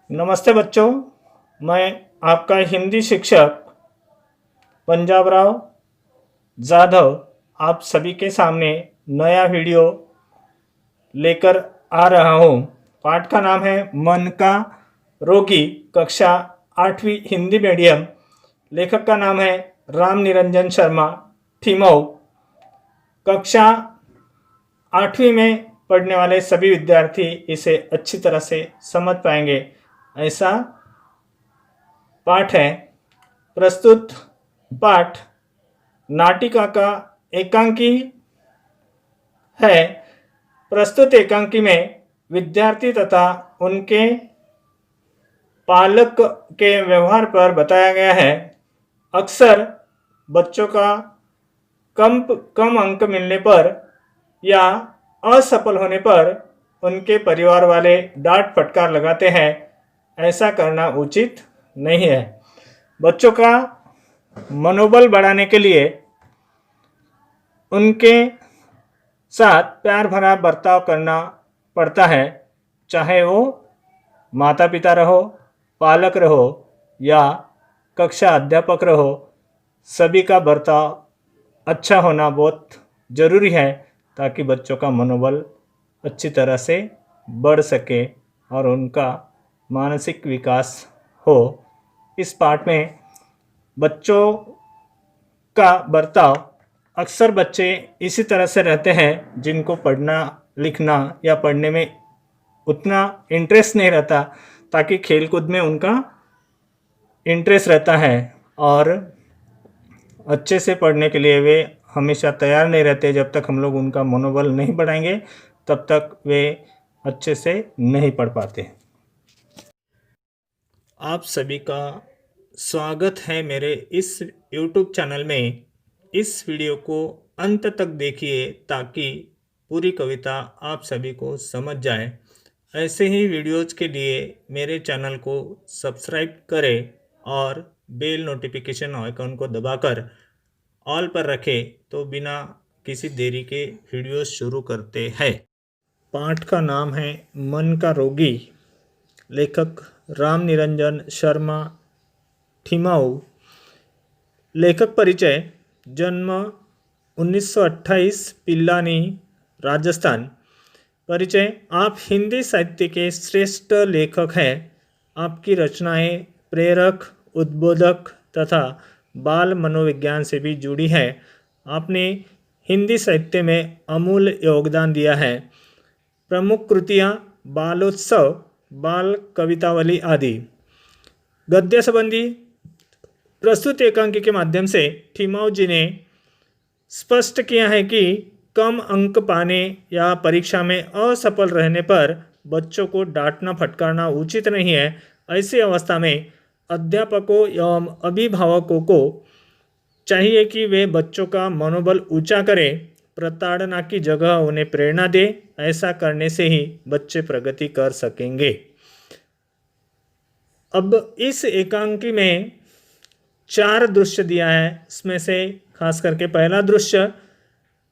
नमस्ते बच्चों, मैं आपका हिंदी शिक्षक पंजाबराव जाधव आप सभी के सामने नया वीडियो लेकर आ रहा हूँ। पाठ का नाम है मन का रोगी, कक्षा 8वीं हिंदी मीडियम। लेखक का नाम है राम निरंजन शर्मा ठिमऊ। कक्षा 8वीं में पढ़ने वाले सभी विद्यार्थी इसे अच्छी तरह से समझ पाएंगे, ऐसा पाठ है। प्रस्तुत पाठ नाटिका का एकांकी है। प्रस्तुत एकांकी में विद्यार्थी तथा उनके पालक के व्यवहार पर बताया गया है। अक्सर बच्चों का कम अंक मिलने पर या असफल होने पर उनके परिवार वाले डांट फटकार लगाते हैं। ऐसा करना उचित नहीं है। बच्चों का मनोबल बढ़ाने के लिए उनके साथ प्यार भरा बर्ताव करना पड़ता है, चाहे वो माता पिता रहो, पालक रहो या कक्षा अध्यापक रहो। सभी का बर्ताव अच्छा होना बहुत ज़रूरी है ताकि बच्चों का मनोबल अच्छी तरह से बढ़ सके और उनका मानसिक विकास हो। इस पाठ में बच्चों का बर्ताव, अक्सर बच्चे इसी तरह से रहते हैं जिनको पढ़ना लिखना या पढ़ने में उतना इंटरेस्ट नहीं रहता, ताकि खेलकूद में उनका इंटरेस्ट रहता है और अच्छे से पढ़ने के लिए वे हमेशा तैयार नहीं रहते। जब तक हम लोग उनका मनोबल नहीं बढ़ाएंगे तब तक वे अच्छे से नहीं पढ़ पाते। आप सभी का स्वागत है मेरे इस YouTube चैनल में। इस वीडियो को अंत तक देखिए ताकि पूरी कविता आप सभी को समझ जाए। ऐसे ही वीडियोज़ के लिए मेरे चैनल को सब्सक्राइब करें और बेल नोटिफिकेशन आइकन को दबाकर ऑल पर रखें, तो बिना किसी देरी के वीडियो शुरू करते हैं। पाठ का नाम है मन का रोगी। लेखक राम निरंजन शर्मा ठिमऊ। लेखक परिचय: जन्म 1928, पिल्लानी, राजस्थान। परिचय: आप हिंदी साहित्य के श्रेष्ठ लेखक हैं। आपकी रचनाएं प्रेरक, उद्बोधक तथा बाल मनोविज्ञान से भी जुड़ी है। आपने हिंदी साहित्य में अमूल्य योगदान दिया है। प्रमुख कृतियाँ: बालोत्सव, बाल कवितावली आदि। गद्य संबंधी: प्रस्तुत एकांकी के माध्यम से ठिमऊ जी ने स्पष्ट किया है कि कम अंक पाने या परीक्षा में असफल रहने पर बच्चों को डांटना फटकारना उचित नहीं है। ऐसी अवस्था में अध्यापकों एवं अभिभावकों को चाहिए कि वे बच्चों का मनोबल ऊंचा करें, प्रताड़ना की जगह उन्हें प्रेरणा दे। ऐसा करने से ही बच्चे प्रगति कर सकेंगे। अब इस एकांकी में 4 दृश्य दिया है। इसमें से खास करके पहला दृश्य,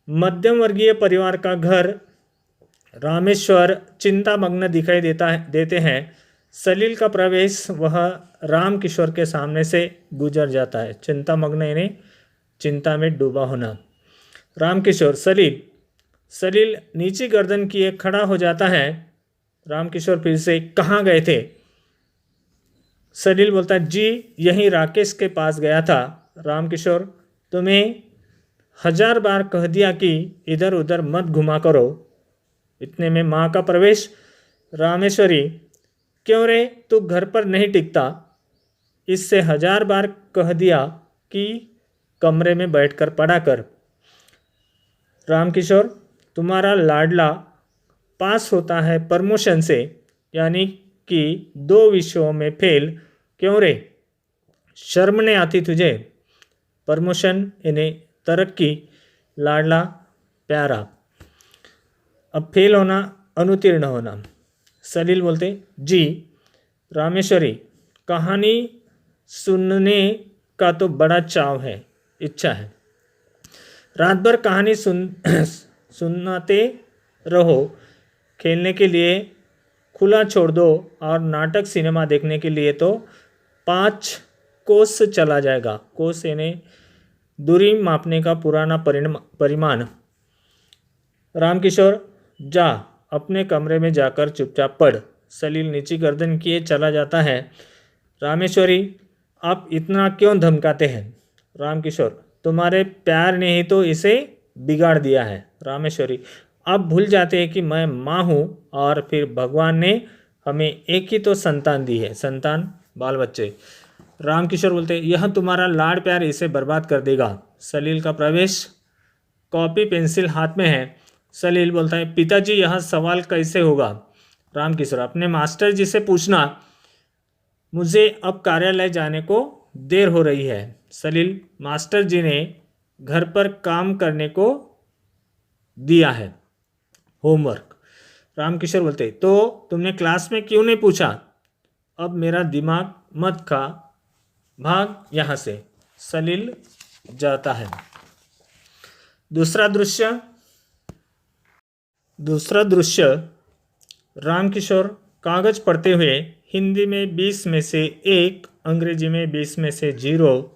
मध्यम वर्गीय परिवार का घर रामेश्वर चिंतामग्न दिखाई देते हैं। सलील का प्रवेश वह राम किशोर के सामने से गुजर जाता है। चिंतामग्न यानी चिंता में डूबा होना। राम किशोर, सलील नीची गर्दन किए खड़ा हो जाता है। राम किशोर फिर से, कहाँ गए थे? सलील बोलता है, जी यहीं राकेश के पास गया था। राम किशोर, तुम्हें 1000 बार कह दिया कि इधर उधर मत घुमा करो। इतने में माँ का प्रवेश। रामेश्वरी, क्यों रे, तू घर पर नहीं टिकता? इससे 1000 बार कह दिया कि कमरे में बैठकर पढ़ा कर। रामकिशोर, तुम्हारा लाडला पास होता है प्रमोशन से, यानी कि 2 विषयों में फेल। क्यों रे, शर्म नहीं आती तुझे? प्रमोशन यानी तरक्की, लाडला प्यारा। अब फेल होना, अनुत्तीर्ण होना। सलील बोलते, जी। रामेश्वरी, कहानी सुनने का तो बड़ा चाव है, इच्छा है। रात भर कहानी सुनाते रहो। खेलने के लिए खुला छोड़ दो और नाटक सिनेमा देखने के लिए तो 5 कोस चला जाएगा। कोस यानी दूरी मापने का पुराना परिमाण। रामकिशोर, जा अपने कमरे में जाकर चुपचाप पढ़। सलील नीची गर्दन किए चला जाता है। रामेश्वरी, आप इतना क्यों धमकाते हैं? रामकिशोर, तुम्हारे प्यार ने ही तो इसे बिगाड़ दिया है। रामेश्वरी, आप भूल जाते हैं कि मैं माँ हूँ और फिर भगवान ने हमें एक ही तो संतान दी है। संतान, बाल बच्चे। रामकिशोर बोलते, यह तुम्हारा लाड़ प्यार इसे बर्बाद कर देगा। सलील का प्रवेश। कॉपी पेंसिल हाथ में है। सलील बोलता है, पिताजी यह सवाल कैसे होगा? रामकिशोर, अपने मास्टर जी से पूछना। मुझे अब कार्यालय जाने को देर हो रही है। सलील, मास्टर जी ने घर पर काम करने को दिया है, होमवर्क। रामकिशोर बोलते, तो तुमने क्लास में क्यों नहीं पूछा? अब मेरा दिमाग मत खा, भाग यहाँ से। सलील जाता है। दूसरा दृश्य, रामकिशोर कागज पढ़ते हुए हिंदी में 20 में से 1, अंग्रेजी में 20 में से 0,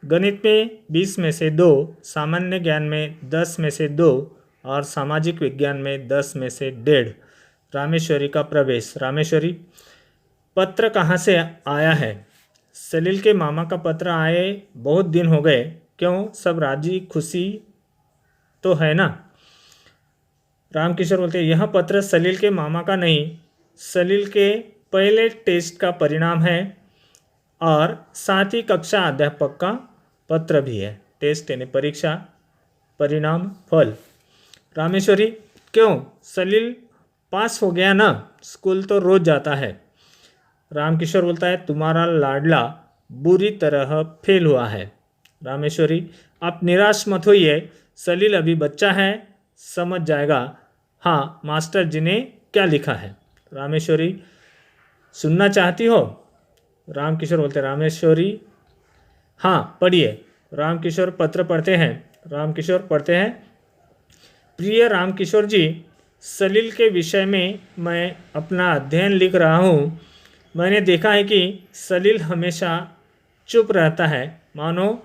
गणित में 20 में से 2, सामान्य ज्ञान में 10 में से 2 और सामाजिक विज्ञान में 10 में से 1.5। रामेश्वरी का प्रवेश। रामेश्वरी, पत्र कहाँ से आया है? सलील के मामा का पत्र आए बहुत दिन हो गए। क्यों, सब राजी खुशी तो है ना? रामकिशोर बोलते, यह पत्र सलील के मामा का नहीं, सलील के पहले टेस्ट का परिणाम है और साथ ही कक्षा अध्यापक का पत्र भी है। टेस्ट यानी परीक्षा, परिणाम, फल। रामेश्वरी, क्यों, सलील पास हो गया ना, स्कूल तो रोज जाता है। रामकिशोर बोलता है, तुम्हारा लाडला बुरी तरह फेल हुआ है। रामेश्वरी, आप निराश मत होइए, सलील अभी बच्चा है, समझ जाएगा। हाँ, मास्टर जी ने क्या लिखा है? रामेश्वरी, सुनना चाहती हो? रामकिशोर बोलते, रामेश्वरी, हाँ पढ़िए। रामकिशोर पत्र पढ़ते हैं। रामकिशोर पढ़ते हैं, प्रिय रामकिशोर जी, सलील के विषय में मैं अपना अध्ययन लिख रहा हूँ। मैंने देखा है कि सलील हमेशा चुप रहता है, मानो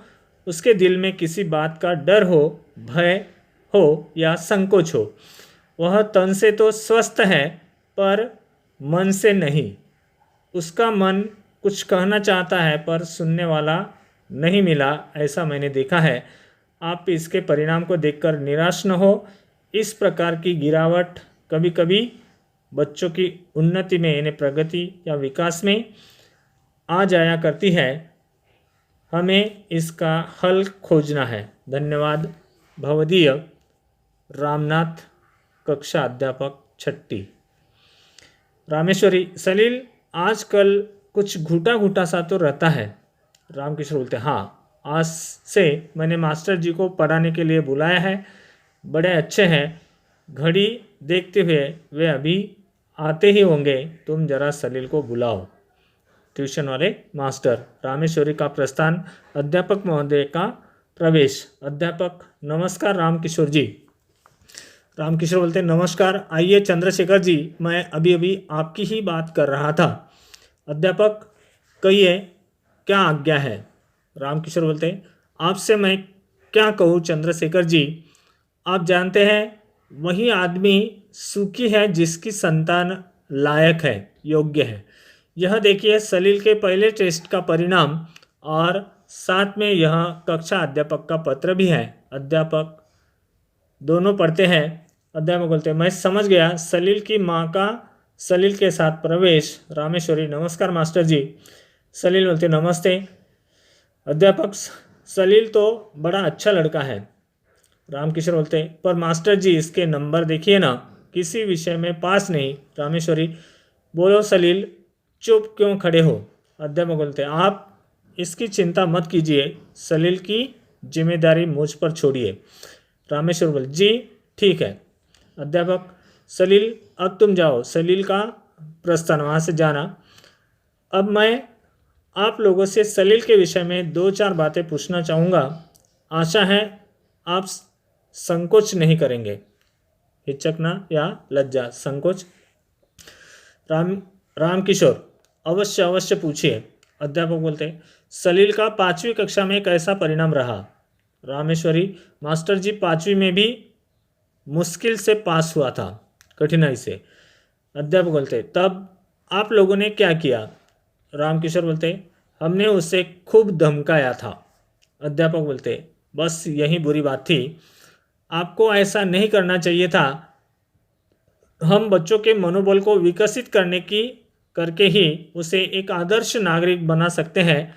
उसके दिल में किसी बात का डर हो, भय हो या संकोच हो। वह तन से तो स्वस्थ है पर मन से नहीं। उसका मन कुछ कहना चाहता है पर सुनने वाला नहीं मिला, ऐसा मैंने देखा है। आप इसके परिणाम को देखकर निराश न हो। इस प्रकार की गिरावट कभी कभी बच्चों की उन्नति में यानी प्रगति या विकास में आ जाया करती है। हमें इसका हल खोजना है। धन्यवाद। भवदीय रामनाथ, कक्षा अध्यापक 6ठी। रामेश्वरी, सलील आजकल कुछ घुटा सा तो रहता है। रामकिशोर बोलते, हाँ, आज से मैंने मास्टर जी को पढ़ाने के लिए बुलाया है, बड़े अच्छे हैं। घड़ी देखते हुए वे अभी आते ही होंगे, तुम जरा सलील को बुलाओ। ट्यूशन वाले मास्टर। रामेश्वरी का प्रस्थान। अध्यापक महोदय का प्रवेश। अध्यापक, नमस्कार रामकिशोर जी। रामकिशोर बोलते, नमस्कार, आइए चंद्रशेखर जी, मैं अभी अभी आपकी ही बात कर रहा था। अध्यापक, कहिए क्या आज्ञा है? रामकिशोर बोलते, आपसे मैं क्या कहूँ चंद्रशेखर जी, आप जानते हैं वही आदमी सुखी है जिसकी संतान लायक है, योग्य है। यह देखिए सलील के पहले टेस्ट का परिणाम और साथ में यह कक्षा अध्यापक का पत्र भी है। अध्यापक दोनों पढ़ते हैं। अध्यापक बोलते हैं, मैं समझ गया, सलील की माँ का सलील के साथ प्रवेश। रामेश्वरी, नमस्कार मास्टर जी। सलील बोलते, नमस्ते। अध्यापक, सलील तो बड़ा अच्छा लड़का है। रामकिशोर बोलते, पर मास्टर जी इसके नंबर देखिए ना, किसी विषय में पास नहीं। रामेश्वरी, बोलो सलील, चुप क्यों खड़े हो? अध्यापक बोलते, आप इसकी चिंता मत कीजिए, सलील की जिम्मेदारी मुझ पर छोड़िए। रामेश्वर बोले, जी ठीक है। अध्यापक, सलील अब तुम जाओ, सलील का प्रस्थान, वहाँ से जाना। अब मैं आप लोगों से सलील के विषय में 2-4 बातें पूछना चाहूँगा। आशा है आप संकोच नहीं करेंगे। हिचकना या लज्जा, संकोच। रामकिशोर, अवश्य अवश्य पूछिए। अध्यापक बोलते, सलील का 5वीं कक्षा में कैसा परिणाम रहा? रामेश्वरी, मास्टर जी 5वीं में भी मुश्किल से पास हुआ था, कठिनाई से। अध्यापक बोलते, तब आप लोगों ने क्या किया? रामकिशोर बोलते, हमने उसे खूब धमकाया था। अध्यापक बोलते, बस यही बुरी बात थी, आपको ऐसा नहीं करना चाहिए था। हम बच्चों के मनोबल को विकसित करके ही उसे एक आदर्श नागरिक बना सकते हैं।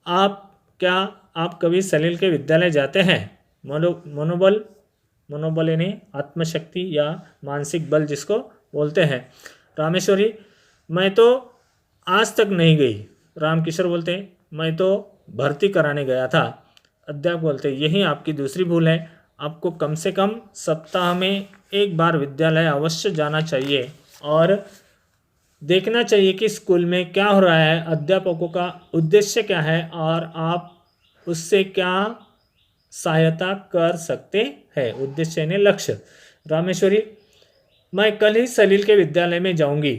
आप कभी सलील के विद्यालय जाते हैं? मनोबल यानी आत्मशक्ति या मानसिक बल जिसको बोलते हैं। रामेश्वरी, मैं तो आज तक नहीं गई। रामकिशोर बोलते, मैं तो भर्ती कराने गया था। अध्यापक बोलते, यही आपकी दूसरी भूल है। आपको कम से कम सप्ताह में एक बार विद्यालय अवश्य जाना चाहिए और देखना चाहिए कि स्कूल में क्या हो रहा है, अध्यापकों का उद्देश्य क्या है और आप उससे क्या सहायता कर सकते हैं। उद्देश्य यानी लक्ष्य। रामेश्वरी, मैं कल ही सलील के विद्यालय में जाऊंगी।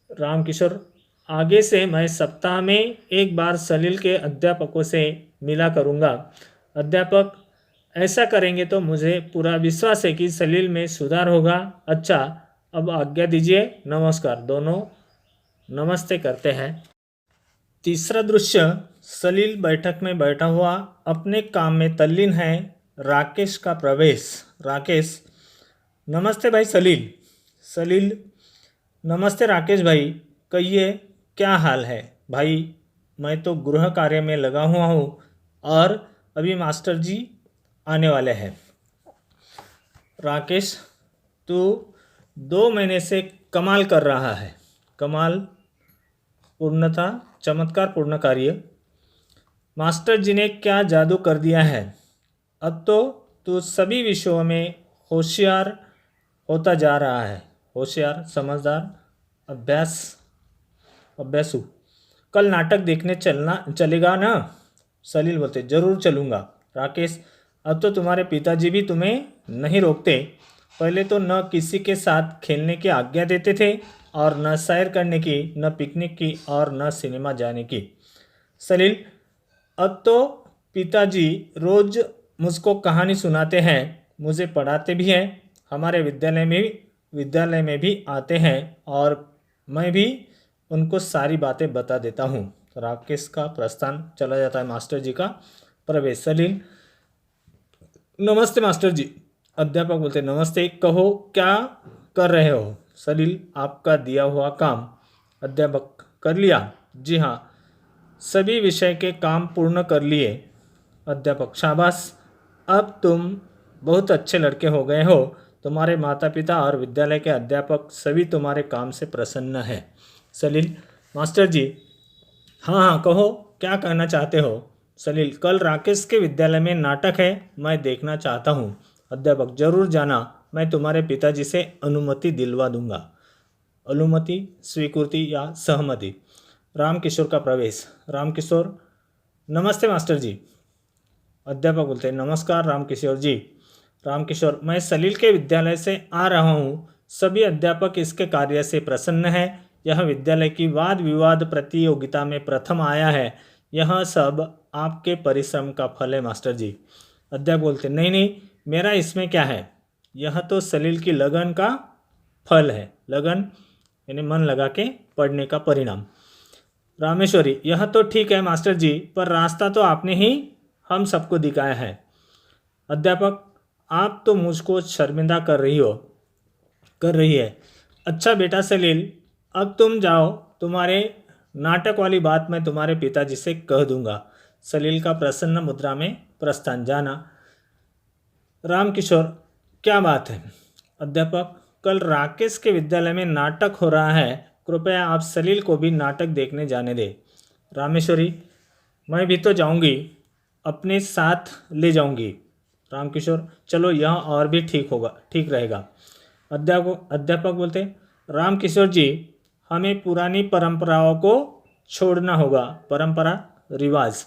रामकिशोर, आगे से मैं सप्ताह में एक बार सलील के अध्यापकों से मिला करूंगा। अध्यापक, ऐसा करेंगे तो मुझे पूरा विश्वास है कि सलील में सुधार होगा। अच्छा, अब आज्ञा दीजिए, नमस्कार। दोनों नमस्ते करते हैं। तीसरा दृश्य, सलील बैठक में बैठा हुआ अपने काम में तल्लीन है। राकेश का प्रवेश। राकेश, नमस्ते भाई सलील। सलील, नमस्ते राकेश भाई, कहिए क्या हाल है? भाई, मैं तो गृह कार्य में लगा हुआ हूँ और अभी मास्टर जी आने वाले हैं। राकेश, तू 2 महीने से कमाल कर रहा है। कमाल, पूर्णता, चमत्कार पूर्ण कार्य। मास्टर जी ने क्या जादू कर दिया है। अब तो तू सभी विषयों में होशियार होता जा रहा है। होशियार, समझदार, अभ्यासू। कल नाटक देखने चलेगा ना? सलील बोलते, जरूर चलूँगा। राकेश, अब तो तुम्हारे पिताजी भी तुम्हें नहीं रोकते। पहले तो न किसी के साथ खेलने की आज्ञा देते थे और न सैर करने की, न पिकनिक की और न सिनेमा जाने की। सलील, अब तो पिताजी रोज मुझको कहानी सुनाते हैं, मुझे पढ़ाते भी हैं, हमारे विद्यालय में भी आते हैं और मैं भी उनको सारी बातें बता देता हूँ। राकेश का प्रस्थान चला जाता है। मास्टर जी का प्रवेश। सलील, नमस्ते मास्टर जी। अध्यापक बोलते, नमस्ते, कहो क्या कर रहे हो? सलील, आपका दिया हुआ काम। अध्यापक, कर लिया? जी हाँ, सभी विषय के काम पूर्ण कर लिए। अध्यापक, शाबाश, अब तुम बहुत अच्छे लड़के हो गए हो। तुम्हारे माता पिता और विद्यालय के अध्यापक सभी तुम्हारे काम से प्रसन्न हैं। सलील, मास्टर जी, हाँ हाँ, कहो क्या कहना चाहते हो? सलील, कल राकेश के विद्यालय में नाटक है, मैं देखना चाहता हूँ। अध्यापक, जरूर जाना, मैं तुम्हारे पिताजी से अनुमति दिलवा दूंगा। अनुमति, स्वीकृति या सहमति। रामकिशोर का प्रवेश। रामकिशोर, नमस्ते मास्टर जी। अध्यापक बोलते हैं, नमस्कार रामकिशोर जी। रामकिशोर, मैं सलील के विद्यालय से आ रहा हूँ। सभी अध्यापक इसके कार्य से प्रसन्न हैं। यह विद्यालय की वाद विवाद प्रतियोगिता में प्रथम आया है। यह सब आपके परिश्रम का फल है मास्टर जी। अध्यापक बोलते, नहीं नहीं, मेरा इसमें क्या है? यह तो सलील की लगन का फल है। लगन यानी मन लगा के पढ़ने का परिणाम। रामेश्वरी, यह तो ठीक है मास्टर जी, पर रास्ता तो आपने ही हम सबको दिखाया है। अध्यापक, आप तो मुझको शर्मिंदा कर रही है। अच्छा बेटा सलील, अब तुम जाओ, तुम्हारे नाटक वाली बात मैं तुम्हारे पिताजी से कह दूंगा। सलील का प्रसन्न मुद्रा में प्रस्थान। जाना। रामकिशोर, क्या बात है? अध्यापक, कल राकेश के विद्यालय में नाटक हो रहा है, कृपया आप सलील को भी नाटक देखने जाने दें। रामेश्वरी, मैं भी तो जाऊंगी, अपने साथ ले जाऊंगी। रामकिशोर, चलो यह और भी ठीक रहेगा। अध्यापक बोलते, रामकिशोर जी, हमें पुरानी परंपराओं को छोड़ना होगा। परंपरा, रिवाज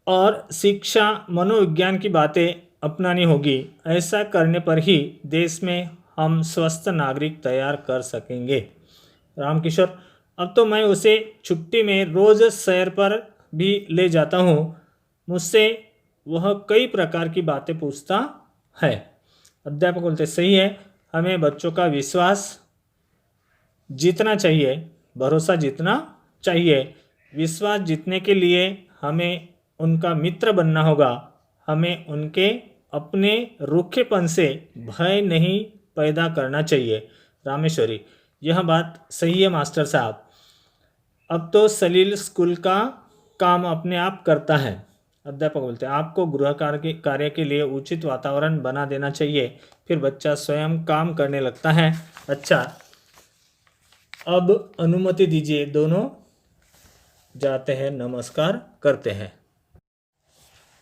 और शिक्षा, मनोविज्ञान की बातें अपनानी होगी। ऐसा करने पर ही देश में हम स्वस्थ नागरिक तैयार कर सकेंगे। रामकिशोर, अब तो मैं उसे छुट्टी में रोज़ सैर पर भी ले जाता हूँ। मुझसे वह कई प्रकार की बातें पूछता है। अध्यापक बोलते सही है, हमें बच्चों का विश्वास जीतना चाहिए, भरोसा जीतना चाहिए। विश्वास जीतने के लिए हमें उनका मित्र बनना होगा। हमें उनके अपने रूखेपन से भय नहीं पैदा करना चाहिए। रामेश्वरी, यह बात सही है मास्टर साहब। अब तो सलील स्कूल का काम अपने आप करता है। अध्यापक बोलते हैं आपको गृह कार्य के लिए उचित वातावरण बना देना चाहिए, फिर बच्चा स्वयं काम करने लगता है। अच्छा, अब अनुमति दीजिए, दोनों जाते हैं, नमस्कार करते हैं।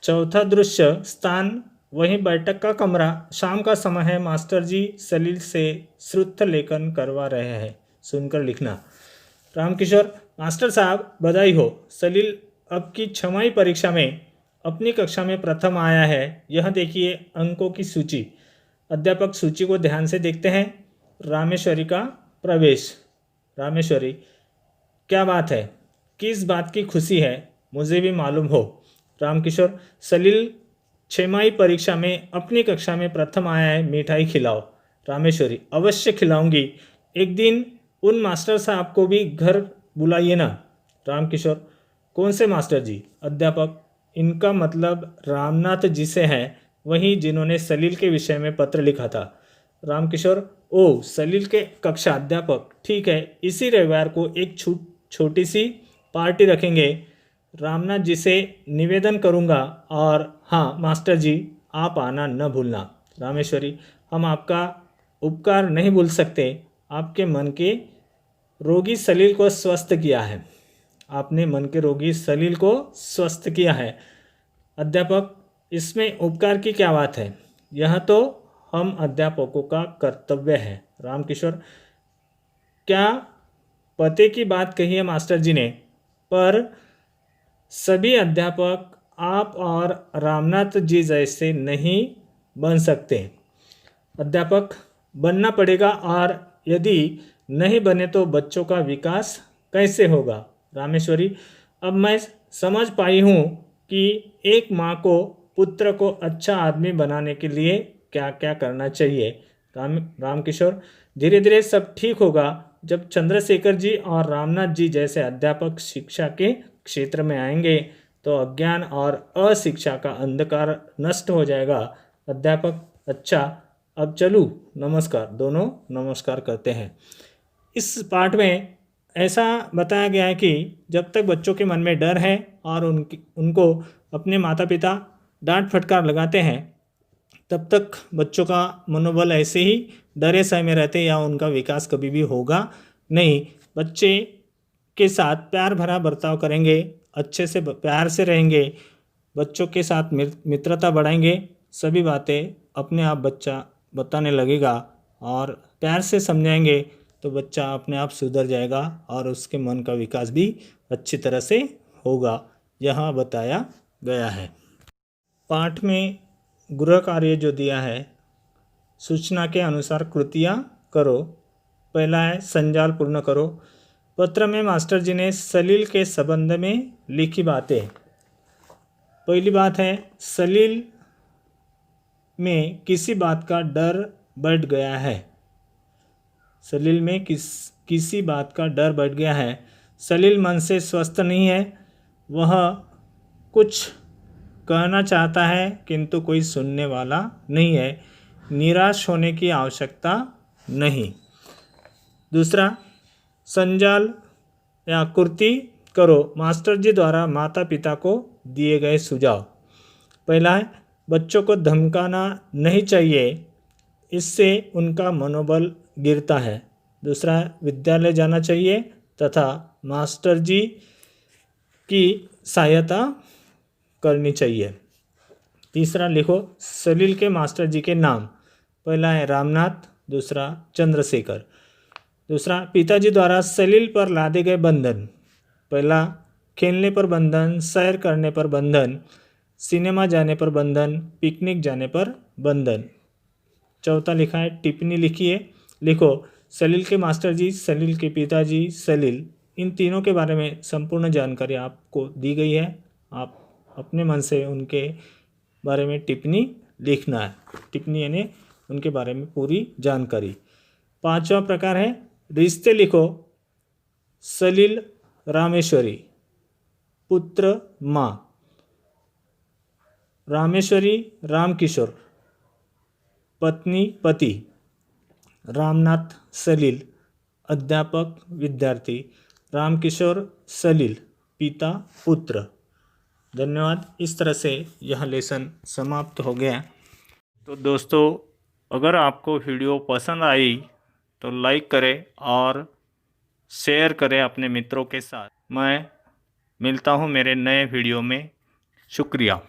चौथा दृश्य स्थान वही बैठक का कमरा। शाम का समय है। मास्टर जी सलील से श्रुत लेखन करवा रहे हैं, सुनकर लिखना। रामकिशोर, मास्टर साहब बधाई हो, सलील अब की 6वीं परीक्षा में अपनी कक्षा में प्रथम आया है। यह देखिए अंकों की सूची। अध्यापक सूची को ध्यान से देखते हैं। रामेश्वरी का प्रवेश। रामेश्वरी, क्या बात है, किस बात की खुशी है, मुझे भी मालूम हो। रामकिशोर, सलील 6वीं परीक्षा में अपनी कक्षा में प्रथम आया है, मिठाई खिलाओ। रामेश्वरी, अवश्य खिलाऊंगी, एक दिन उन मास्टर साहब को भी घर बुलाइए ना। रामकिशोर, कौन से मास्टर जी? अध्यापक, इनका मतलब रामनाथ जी से है, वही जिन्होंने सलील के विषय में पत्र लिखा था। रामकिशोर, ओ सलील के कक्षा। अध्यापक, ठीक है, इसी रविवार को एक छोटी सी पार्टी रखेंगे। रामनाथ जी से निवेदन करूंगा, और हाँ मास्टर जी, आप आना न भूलना। रामेश्वरी, हम आपका उपकार नहीं भूल सकते। आपके मन के रोगी सलील को स्वस्थ किया है। आपने मन के रोगी सलील को स्वस्थ किया है। अध्यापक, इसमें उपकार की क्या बात है, यह तो हम अध्यापकों का कर्तव्य है। रामकिशोर, क्या पते की बात कही है मास्टर जी ने, पर सभी अध्यापक आप और रामनाथ जी जैसे नहीं बन सकते। अध्यापक, बनना पड़ेगा, और यदि नहीं बने तो बच्चों का विकास कैसे होगा। रामेश्वरी, अब मैं समझ पाई हूँ कि एक माँ को पुत्र को अच्छा आदमी बनाने के लिए क्या क्या करना चाहिए। रामकिशोर, धीरे धीरे सब ठीक होगा। जब चंद्रशेखर जी और रामनाथ जी जैसे अध्यापक शिक्षा के क्षेत्र में आएंगे तो अज्ञान और अशिक्षा का अंधकार नष्ट हो जाएगा। अध्यापक, अच्छा, अब चलूँ, नमस्कार। दोनों नमस्कार करते हैं। इस पाठ में ऐसा बताया गया है कि जब तक बच्चों के मन में डर है और उनको अपने माता पिता डांट फटकार लगाते हैं, तब तक बच्चों का मनोबल ऐसे ही डरे सह में रहते, या उनका विकास कभी भी होगा नहीं। बच्चे के साथ प्यार भरा बर्ताव करेंगे, अच्छे से प्यार से रहेंगे, बच्चों के साथ मित्रता बढ़ाएंगे, सभी बातें अपने आप बच्चा बताने लगेगा, और प्यार से समझाएंगे तो बच्चा अपने आप सुधर जाएगा और उसके मन का विकास भी अच्छी तरह से होगा, यह बताया गया है। पाठ में गृह कार्य जो दिया है, सूचना के अनुसार कृतियाँ करो। पहला है संजाल पूर्ण करो। पत्र में मास्टर जी ने सलील के संबंध में लिखी बातें। पहली बात है, सलील में किसी बात का डर बढ़ गया है। सलील में किसी बात का डर बढ़ गया है। सलील मन से स्वस्थ नहीं है, वह कुछ कहना चाहता है किंतु कोई सुनने वाला नहीं है। निराश होने की आवश्यकता नहीं। दूसरा, संजाल या कुर्ती करो। मास्टर जी द्वारा माता पिता को दिए गए सुझाव। पहला है, बच्चों को धमकाना नहीं चाहिए, इससे उनका मनोबल गिरता है। दूसरा है, विद्यालय जाना चाहिए तथा मास्टर जी की सहायता करनी चाहिए। तीसरा लिखो सलील के मास्टर जी के नाम। पहला है रामनाथ, दूसरा चंद्रशेखर। दूसरा, पिताजी द्वारा सलील पर लादे गए बंधन। पहला, खेलने पर बंधन, सैर करने पर बंधन, सिनेमा जाने पर बंधन, पिकनिक जाने पर बंधन। चौथा लिखा है टिप्पणी लिखिए। लिखो सलील के मास्टर जी, सलील के पिताजी, सलील, इन तीनों के बारे में संपूर्ण जानकारी आपको दी गई है। आप अपने मन से उनके बारे में टिप्पणी लिखना है। टिप्पणी यानी उनके बारे में पूरी जानकारी। 5वां प्रकार है रिश्ते लिखो। सलील रामेश्वरी, पुत्र माँ। रामेश्वरी रामकिशोर, पत्नी पति। रामनाथ सलील, अध्यापक विद्यार्थी। रामकिशोर सलील, पिता पुत्र। धन्यवाद। इस तरह से यह लेसन समाप्त हो गया। तो दोस्तों, अगर आपको वीडियो पसंद आई तो लाइक करें और शेयर करें अपने मित्रों के साथ। मैं मिलता हूँ मेरे नए वीडियो में। शुक्रिया।